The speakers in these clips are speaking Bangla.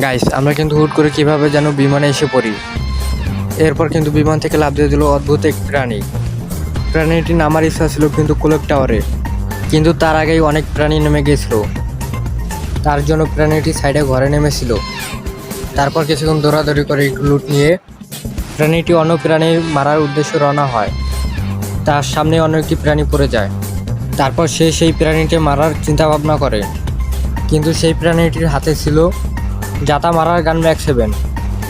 গাইস, আমরা কিন্তু হুট করে কিভাবে যেন বিমানে এসে পড়ি। এরপর কিন্তু বিমান থেকে লাফ দিয়ে দিল অদ্ভুত এক প্রাণী। প্রাণীটি নামার ইচ্ছা ছিল কিন্তু ক্লক টাওয়ারে, কিন্তু তার আগেই অনেক প্রাণী নেমে গেছিল। তার জন্য প্রাণীটি সাইডে ঘরে নেমেছিল। তারপর কিছুক্ষণ দৌড়াদৌড়ি করে একটু লুট নিয়ে প্রাণীটি অন্য প্রাণী মারার উদ্দেশ্যে রওনা হয়। তার সামনে অন্য একটি প্রাণী পড়ে যায়। তারপর সে সেই প্রাণীকে মারার চিন্তা ভাবনা করে, কিন্তু সেই প্রাণীটির হাতে ছিল জাতা মারার গান ম্যাক 7,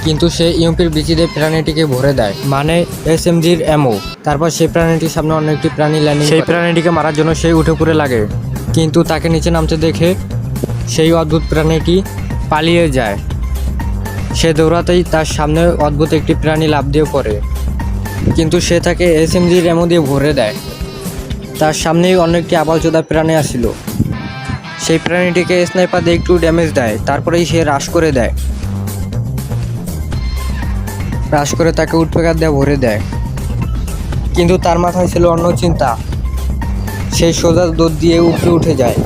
কিন্তু সে ইউপির বিচি দিয়ে প্রাণীটিকে ভরে দেয়, মানে SMGর অ্যামো। তারপর সেই প্রাণীটির সামনে অন্য একটি প্রাণী ল্যান্ডিং। সেই প্রাণীটিকে মারার জন্য সে উঠে পড়ে লাগে, কিন্তু তাকে নিচে নামতে দেখে সেই অদ্ভুত প্রাণীটি পালিয়ে যায়। সে দৌড়াতেই তার সামনে অদ্ভুত একটি প্রাণী লাফ দিয়ে পড়ে, কিন্তু সে তাকে SMGর অ্যামো দিয়ে ভরে দেয়। তার সামনেই অন্য একটি আবালচোদা প্রাণী আসছিল। সেই প্রাণীটিকে স্নাইপার দিয়ে একটু ড্যামেজ দেয়, তারপরেই সে রাশ করে দেয়। রাশ করে তাকে উৎপেকার দিয়ে ভরে দেয়, কিন্তু তার মাথায় ছিল অন্য চিন্তা। সেই সোজা দৌড় দিয়ে উপরে উঠে যায়।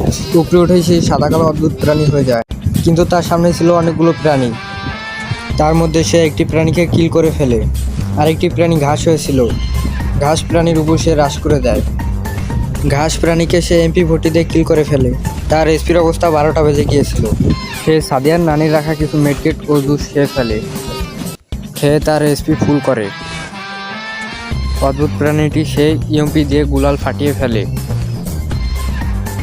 উপরে উঠেই সেই সাদা কালো অদ্ভুত প্রাণী হয়ে যায়, কিন্তু তার সামনে ছিল অনেকগুলো প্রাণী। তার মধ্যে সে একটি প্রাণীকে কিল করে ফেলে। আরেকটি প্রাণী ঘাস হয়েছিল। ঘাস প্রাণীর উপর সে রাশ করে দেয়। ঘাস প্রাণীকে সে MP40 দিয়ে কিল করে ফেলে। তার এসপির অবস্থা 12টা বেজে গিয়েছিল। সে সাদিয়ার নানির রাখা কিছু মেডকিট ও জুস খেয়ে ফেলে। খেয়ে তার এসপি ফুল করে। অদ্ভুত প্রাণীটি সে ইউএমপি দিয়ে গুলাল ফাটিয়ে ফেলে।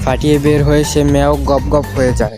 ফাটিয়ে বের হয়ে সে ম্যাও গপ গপ হয়ে যায়।